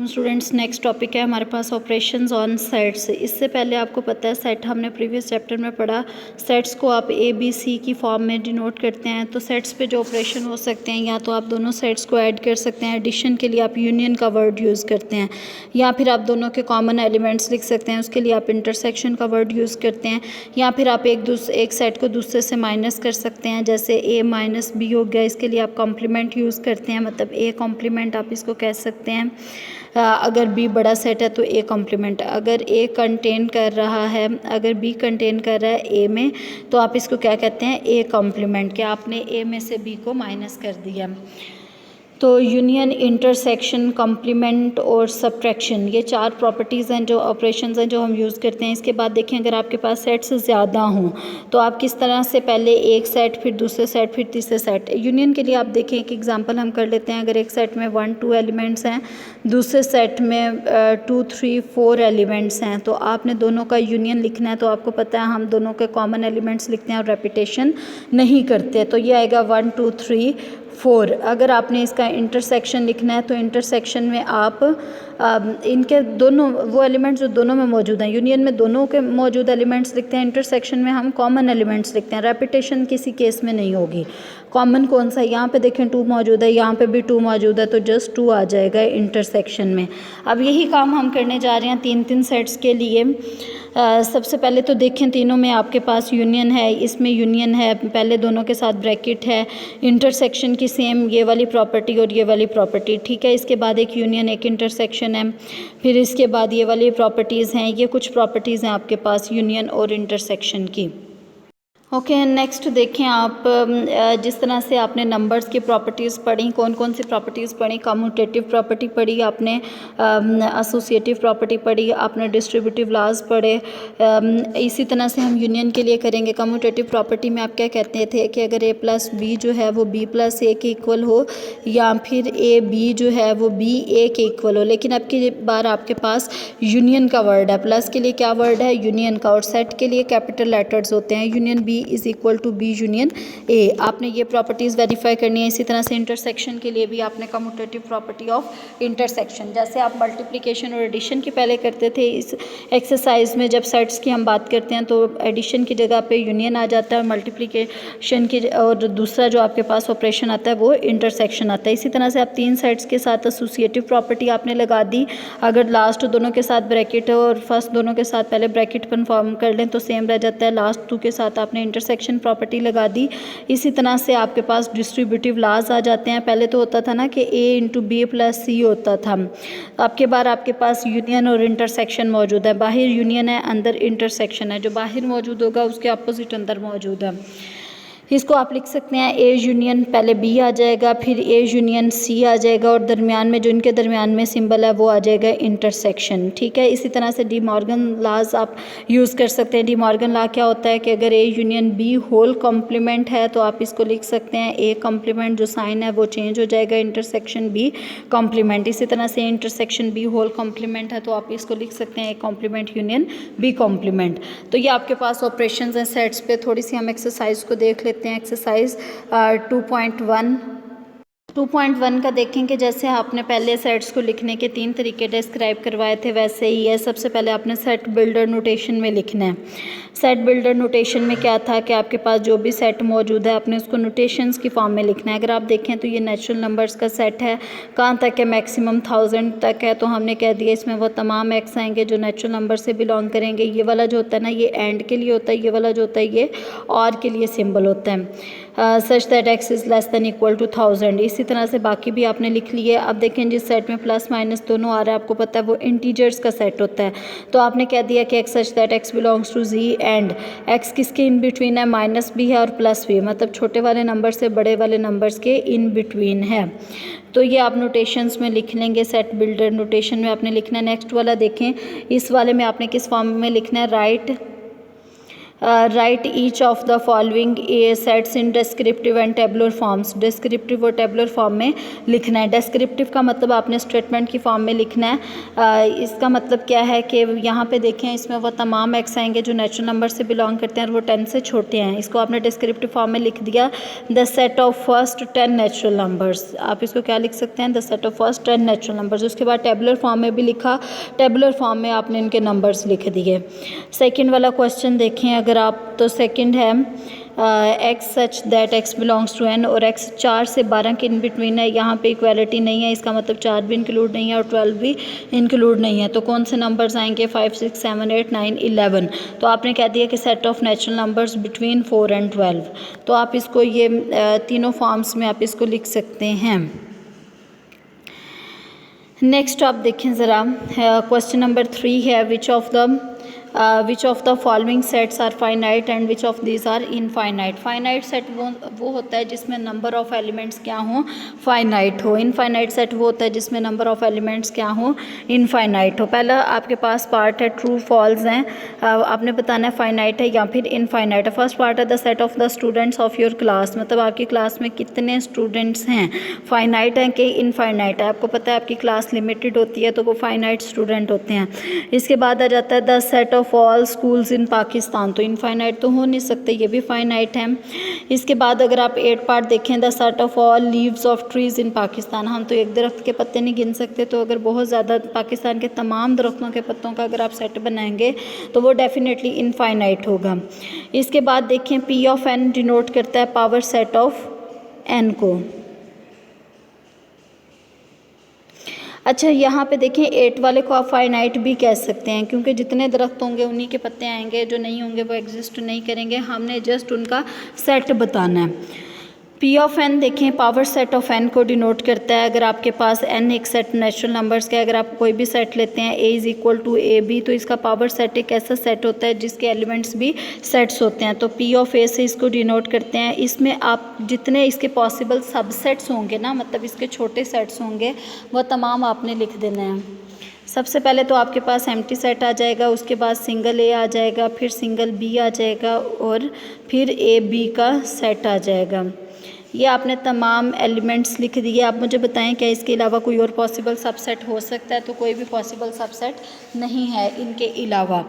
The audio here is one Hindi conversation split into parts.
स्टूडेंट्स, नेक्स्ट टॉपिक है हमारे पास ऑपरेशंस ऑन सेट्स। इससे पहले आपको पता है सेट हमने प्रीवियस चैप्टर में पढ़ा। सेट्स को आप ए बी सी की फॉर्म में डिनोट करते हैं। तो सेट्स पे जो ऑपरेशन हो सकते हैं, या तो आप दोनों सेट्स को ऐड कर सकते हैं, एडिशन के लिए आप यूनियन का वर्ड यूज़ करते हैं, या फिर आप दोनों के कॉमन एलिमेंट्स लिख सकते हैं, उसके लिए आप इंटरसेक्शन का वर्ड यूज़ करते हैं, या फिर आप एक सेट को दूसरे से माइनस कर सकते हैं, जैसे ए माइनस बी हो गया। इसके लिए आप कॉम्प्लीमेंट यूज़ करते हैं, मतलब ए कॉम्प्लीमेंट आप इसको कह सकते हैं। अगर बी बड़ा सेट है तो ए कॉम्प्लीमेंट। अगर ए कंटेन कर रहा है, अगर बी कंटेन कर रहा है ए में, तो आप इसको क्या कहते हैं, ए कॉम्प्लीमेंट, कि आपने ए में से बी को माइनस कर दिया। तो यूनियन, इंटरसेक्शन, कॉम्प्लीमेंट और सब्ट्रैक्शन, ये चार प्रॉपर्टीज़ हैं जो ऑपरेशंस हैं जो हम यूज़ करते हैं। इसके बाद देखें, अगर आपके पास सेट्स ज़्यादा हों तो आप किस तरह से, पहले एक सेट, फिर दूसरे सेट, फिर तीसरे सेट। यूनियन के लिए आप देखें, एक एग्जांपल हम कर लेते हैं। अगर एक सेट में 1 2 एलिमेंट्स हैं, दूसरे सेट में 2 3 4 एलिमेंट्स हैं, तो आपने दोनों का यूनियन लिखना है। तो आपको पता है हम दोनों के कॉमन एलिमेंट्स लिखते हैं और रेपिटेशन नहीं करते। तो ये आएगा 1 2 3 4। अगर आपने इसका इंटरसेक्शन लिखना है तो इंटरसेक्शन में आप इनके दोनों वो एलिमेंट्स जो दोनों में मौजूद हैं, यूनियन में दोनों के मौजूद एलिमेंट्स लिखते हैं, इंटरसेक्शन में हम कॉमन एलिमेंट्स लिखते हैं। रेपिटेशन किसी केस में नहीं होगी। कॉमन कौन सा है, यहाँ पे देखें 2 मौजूद है, यहाँ पे भी 2 मौजूद है, तो जस्ट 2 आ जाएगा इंटरसेक्शन में। अब यही काम हम करने जा रहे हैं 3 सेट्स के लिए। सबसे पहले तो देखें, तीनों में आपके पास यूनियन है, इसमें यूनियन है, पहले दोनों के साथ ब्रैकेट है, इंटरसेक्शन की सेम ये वाली प्रॉपर्टी और ये वाली प्रॉपर्टी, ठीक है। इसके बाद एक यूनियन, एक इंटरसेक्शन है, फिर इसके बाद ये वाली प्रॉपर्टीज़ हैं। ये कुछ प्रॉपर्टीज़ हैं आपके पास यूनियन और इंटरसेक्शन की। ओके, नेक्स्ट देखें आप, जिस तरह से आपने नंबर्स की प्रॉपर्टीज़ पढ़ी, कौन कौन सी प्रॉपर्टीज़ पढ़ी, कम्यूटेटिव प्रॉपर्टी पढ़ी आपने, एसोसिएटिव प्रॉपर्टी पढ़ी आपने, डिस्ट्रीब्यूटिव लॉज पढ़े। इसी तरह से हम यूनियन के लिए करेंगे। कम्यूटेटिव प्रॉपर्टी में आप क्या कहते थे कि अगर ए प्लस बी जो है वो बी प्लस ए के इक्वल हो, या फिर ए बी जो है वो बी ए के इक्वल हो। लेकिन अब की बार आपके पास यूनियन का वर्ड है। प्लस के लिए क्या वर्ड है, यूनियन का, और सेट के लिए कैपिटल लेटर्स होते हैं, union B is equal to B union A. आपने ये प्रॉपर्टीज़ वेरीफाई करनी है। इसी तरह से इंटरसेक्शन के लिए भी आपने कम्यूटेटिव प्रॉपर्टी ऑफ इंटरसेक्शन, जैसे आप मल्टीप्लिकेशन और एडिशन की पहले करते थे, इस एक्सरसाइज में जब सेट्स की हम बात करते हैं तो एडिशन की जगह पे यूनियन आ जाता है, मल्टीप्लिकेशन की, और दूसरा जो आपके पास ऑपरेशन आता है वो इंटरसेक्शन आता है। इसी तरह से आप 3 सेट्स के साथ एसोसिएटिव प्रॉपर्टी आपने लगा दी। अगर लास्ट दोनों के साथ ब्रैकेट हो और फर्स्ट दोनों के साथ पहले ब्रैकेट कन्फर्म कर लें तो सेम रह जाता है। लास्ट 2 के साथ आपने इंटरसेक्शन प्रॉपर्टी लगा दी। इसी तरह से आपके पास डिस्ट्रीब्यूटिव लॉज आ जाते हैं। पहले तो होता था ना कि a इंटू बी प्लस सी होता था। अब के बार आपके पास यूनियन और इंटरसेक्शन मौजूद है। बाहर यूनियन है, अंदर इंटरसेक्शन है। जो बाहर मौजूद होगा उसके अपोजिट अंदर मौजूद है। इसको आप लिख सकते हैं ए यूनियन, पहले बी आ जाएगा, फिर ए यूनियन सी आ जाएगा, और दरमियान में जो इनके दरमियान में सिंबल है वो आ जाएगा इंटरसेक्शन, ठीक है। इसी तरह से डी मॉर्गन लॉज आप यूज़ कर सकते हैं। डी मॉर्गन लॉ क्या होता है कि अगर A union B whole complement है तो आप इसको लिख सकते हैं ए कॉम्प्लीमेंट, जो साइन है वो चेंज हो जाएगा, इंटरसेक्शन बी कॉम्प्लीमेंट। इसी तरह से इंटरसेक्शन बी होल कॉम्प्लीमेंट है तो आप इसको लिख सकते हैं A complement union B complement. तो ये आपके पास ऑपरेशंस हैं सेट्स पे। थोड़ी सी हम एक्सरसाइज को देख लेते हैं। एक्सरसाइज 2.1 का देखें कि जैसे आपने पहले सेट्स को लिखने के 3 तरीके डिस्क्राइब करवाए थे वैसे ही है। सबसे पहले आपने सेट बिल्डर नोटेशन में लिखना है। सेट बिल्डर नोटेशन में क्या था कि आपके पास जो भी सेट मौजूद है आपने उसको नोटेशंस की फॉर्म में लिखना है। अगर आप देखें तो ये नेचुरल नंबर्स का सेट है। कहाँ तक है, मैक्सिमम 1000 तक है, तो हमने कह दिया इसमें वो तमाम एक्स आएंगे जो नेचुरल नंबर से बिलोंग करेंगे। ये वाला जो होता है ना, ये एंड के लिए होता है, ये वाला जो होता है ये और के लिए सिंबल होता है। Such that X is less than equal to 1000। इसी तरह से बाकी भी आपने लिख लिए। अब देखें जिस सेट में प्लस माइनस दोनों आ रहा है आपको पता है वो इंटीजर्स का सेट होता है, तो आपने कह दिया कि X such that X belongs to G and X किसके इन बिटवीन है, माइनस भी है और प्लस भी है, मतलब छोटे वाले नंबर से बड़े वाले नंबर्स के इन बिटवीन है। तो ये आप नोटेशंस में लिख लेंगे। सेट बिल्डर नोटेशन में आपने लिखना है। नेक्स्ट वाला देखें, इस वाले में आपने किस फॉर्म में लिखना है, right right each of the following sets in descriptive and tabular forms. Descriptive और टेबुलर फॉर्म में लिखना है। डिस्क्रिप्टिव का मतलब आपने स्टेटमेंट की फॉर्म में लिखना है। इसका मतलब क्या है कि यहाँ पे देखें, इसमें वो तमाम एक्स आएंगे जो नेचुरल नंबर से बिलोंग करते हैं और वो 10 से छोटे हैं। इसको आपने डिस्क्रिप्टिव फॉर्म में लिख दिया, the set of first 10 natural numbers. आप इसको क्या लिख सकते हैं, the set of first 10 natural numbers. उसके बाद टेबुलर फॉर्म में भी लिखा, टेबुलर फॉर्म में आपने इनके नंबर्स लिख दिए। सेकेंड वाला क्वेश्चन देखें अगर आप, तो सेकेंड है X such that X belongs to N, और एक्स 4 से 12 के इन बिटवीन है। यहाँ पे इक्वालिटी नहीं है, इसका मतलब 4 भी इंक्लूड नहीं है और 12 भी इंक्लूड नहीं है। तो कौन से नंबर्स आएंगे, 5, 6, 7, 8, 9, 11। तो आपने कह दिया कि set of natural numbers between 4 and 12। तो आप इसको ये तीनों फॉर्म्स में आप इसको लिख सकते हैं। नेक्स्ट आप देखें ज़रा, क्वेश्चन नंबर 3 है, which of the following sets are finite and which of these are infinite. Finite set वो होता है जिसमें नंबर ऑफ एलिमेंट्स क्या हो, फाइनाइट हो। इनफाइनाइट सेट वो होता है जिसमें नंबर ऑफ एलिमेंट्स क्या हो, इनफाइनाइट हो। पहला आपके पास पार्ट है ट्रू फॉल्स हैं, आपने बताना है फाइनाइट है या फिर इनफाइनाइट है। फर्स्ट पार्ट है the set of the students of your class, मतलब आपकी क्लास में कितने स्टूडेंट्स हैं, फाइनाइट है कि इनफाइनाइट है। आपको पता है आपकी क्लास लिमिटेड होती है तो वो फाइनाइट स्टूडेंट होते हैं। इसके बाद आ जाता है the set of all schools in Pakistan, तो इनफाइनाइट तो हो नहीं सकते, ये भी फाइनाइट है। इसके बाद अगर आप 8 पार्ट देखें, the set of all leaves of trees in Pakistan, हम तो एक दरख्त के पत्ते नहीं गिन सकते, तो अगर बहुत ज़्यादा पाकिस्तान के तमाम दरख्तों के पत्तों का अगर आप सेट बनाएंगे तो वो डेफिनेटली इनफाइनाइट होगा। इसके बाद देखें पी ऑफ एन डिनोट करता है पावर सेट ऑफ एन को। अच्छा यहाँ पे देखें 8 वाले को आप फाइनाइट भी कह सकते हैं, क्योंकि जितने दरख्त होंगे उन्हीं के पत्ते आएंगे, जो नहीं होंगे वो एग्जिस्ट नहीं करेंगे, हमने जस्ट उनका सेट बताना है। पी ऑफ एन देखें पावर सेट ऑफ एन को डिनोट करता है। अगर आपके पास एन एक सेट नेचुरल नंबर्स का, अगर आप कोई भी सेट लेते हैं A is equal to A B, तो इसका पावर सेट एक ऐसा सेट होता है जिसके एलिमेंट्स भी सेट्स होते हैं, तो पी ऑफ ए से इसको डिनोट करते हैं। इसमें आप जितने इसके पॉसिबल सबसेट्स होंगे ना, मतलब इसके छोटे सेट्स होंगे, वो तमाम आपने लिख देना है। सबसे पहले तो आपके पास एम्प्टी सेट आ जाएगा, उसके बाद सिंगल ए आ जाएगा, फिर सिंगल बी आ जाएगा और फिर ए बी का सेट आ जाएगा। ये आपने तमाम एलिमेंट्स लिख दिए। आप मुझे बताएं क्या इसके अलावा कोई और पॉसिबल सबसेट हो सकता है, तो कोई भी पॉसिबल सबसेट नहीं है इनके अलावा।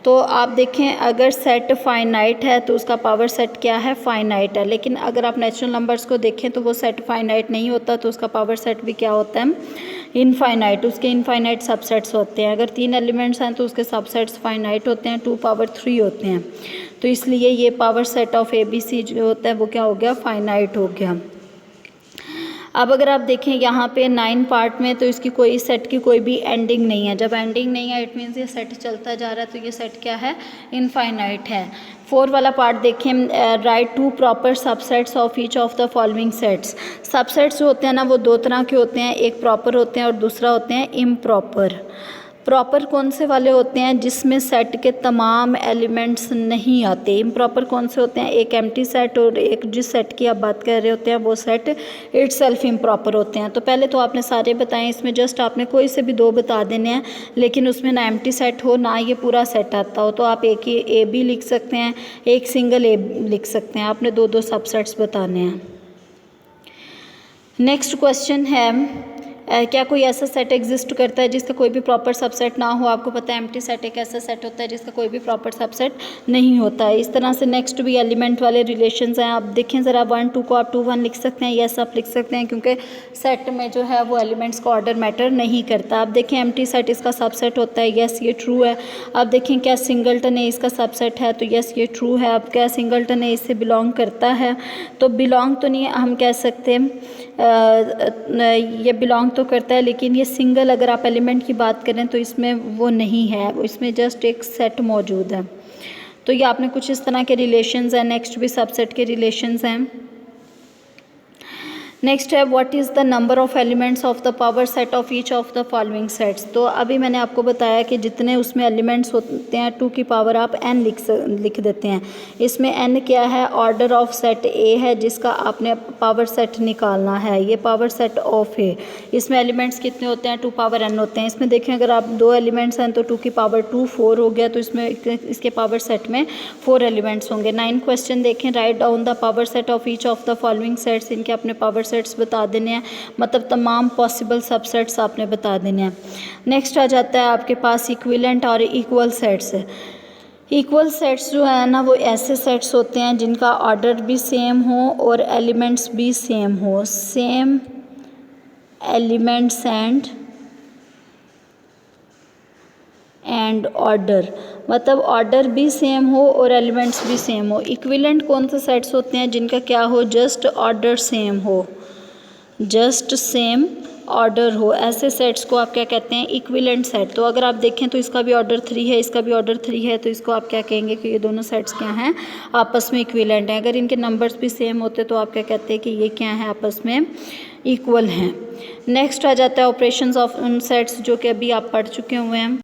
तो आप देखें अगर सेट फाइनाइट है तो उसका पावर सेट क्या है, फाइनाइट है। लेकिन अगर आप नेचुरल नंबर्स को देखें तो वो सेट फाइनाइट नहीं होता, तो उसका पावर सेट भी क्या होता है, इनफाइनाइट। उसके इनफाइनाइट सबसेट्स होते हैं। अगर 3 एलिमेंट्स हैं तो उसके सबसेट्स फाइनाइट होते हैं, 2 पावर 3 होते हैं। तो इसलिए ये power set of A B C जो होता है वो क्या हो गया, फाइनाइट हो गया। अब अगर आप देखें यहाँ पे 9 पार्ट में, तो इसकी कोई सेट की कोई भी एंडिंग नहीं है। जब एंडिंग नहीं है इट मीन्स ये सेट चलता जा रहा है, तो ये सेट क्या है, इनफाइनाइट है। 4 वाला पार्ट देखें, right 2 proper subsets of each of the following sets. Subsets जो होते हैं ना वो 2 तरह के होते हैं, एक प्रॉपर होते हैं और दूसरा होते हैं इम्प्रॉपर। प्रॉपर कौन से वाले होते हैं, जिसमें सेट के तमाम एलिमेंट्स नहीं आते। इम्प्रॉपर कौन से होते हैं, एक एम्प्टी सेट और एक जिस सेट की आप बात कर रहे होते हैं वो सेट इटसेल्फ इम्प्रॉपर होते हैं। तो पहले तो आपने सारे बताएं, इसमें जस्ट आपने कोई से भी 2 बता देने हैं, लेकिन उसमें ना एम्प्टी सेट हो ना ये पूरा सेट आता हो, तो आप एक ही ए बी लिख सकते हैं, एक सिंगल ए लिख सकते हैं। आपने 2-2 सबसेट्स बताने हैं। नेक्स्ट क्वेश्चन है, क्या कोई ऐसा सेट एग्जिस्ट करता है जिसका कोई भी प्रॉपर सबसेट ना हो। आपको पता है एम्प्टी सेट एक ऐसा सेट होता है जिसका कोई भी प्रॉपर सबसेट नहीं होता है। इस तरह से नेक्स्ट भी एलिमेंट वाले रिलेशंस हैं। आप देखें ज़रा 1 2 को आप 2 1 लिख सकते हैं, यस आप लिख सकते हैं, क्योंकि सेट में जो है वो एलिमेंट्स का ऑर्डर मैटर नहीं करता। आप देखें एम्प्टी सेट इसका सबसेट होता है, यस ये ट्रू है। आप देखें क्या सिंगलटन है इसका सबसेट है, तो यस ये ट्रू है। अब क्या सिंगलटन है इससे बिलोंग करता है, तो बिलोंग तो नहीं हम कह सकते, ये बिलोंग तो करता है, लेकिन ये सिंगल अगर आप एलिमेंट की बात करें तो इसमें वो नहीं है, इसमें जस्ट एक सेट मौजूद है। तो ये आपने कुछ इस तरह के रिलेशंस हैं। नेक्स्ट भी सबसेट के रिलेशंस हैं। नेक्स्ट है what is the number of elements of the power set of each of the following sets. तो अभी मैंने आपको बताया कि जितने उसमें एलिमेंट्स होते हैं 2 की पावर आप n लिख देते हैं। इसमें n क्या है, ऑर्डर ऑफ सेट A है जिसका आपने पावर सेट निकालना है, ये पावर सेट ऑफ है। इसमें एलिमेंट्स कितने होते हैं, 2 पावर n होते हैं। इसमें देखें अगर आप 2 एलिमेंट्स हैं तो 2 की पावर 2 4 हो गया, तो इसमें इसके पावर सेट में 4 एलिमेंट्स होंगे। 9 क्वेश्चन देखें, write down the power set of each of the following sets. इनके अपने पावर सेट्स बता देने हैं, मतलब तमाम पॉसिबल सबसेट्स आपने बता देने हैं। नेक्स्ट आ जाता है आपके पास इक्विवेलेंट और इक्वल सेट्स। इक्वल सेट्स जो है ना वो ऐसे सेट्स होते हैं जिनका ऑर्डर भी सेम हो और एलिमेंट्स भी सेम हो। सेम एलिमेंट्स एंड ऑर्डर, मतलब ऑर्डर भी सेम हो और एलिमेंट्स भी सेम हो। इक्विवेलेंट कौन से सेट्स होते हैं जिनका क्या हो, जस्ट ऑर्डर सेम हो, जस्ट सेम ऑर्डर हो, ऐसे सेट्स को आप क्या कहते हैं, इक्विवेलेंट सेट। तो अगर आप देखें तो इसका भी ऑर्डर 3 है, इसका भी ऑर्डर 3 है, तो इसको आप क्या कहेंगे कि ये दोनों सेट्स क्या हैं, आपस में इक्विवेलेंट हैं। अगर इनके नंबर्स भी सेम होते तो आप क्या कहते हैं कि ये क्या है, आपस में इक्वल हैं। नेक्स्ट आ जाता है ऑपरेशंस ऑफ उन सेट्स जो कि अभी आप पढ़ चुके हुए हैं।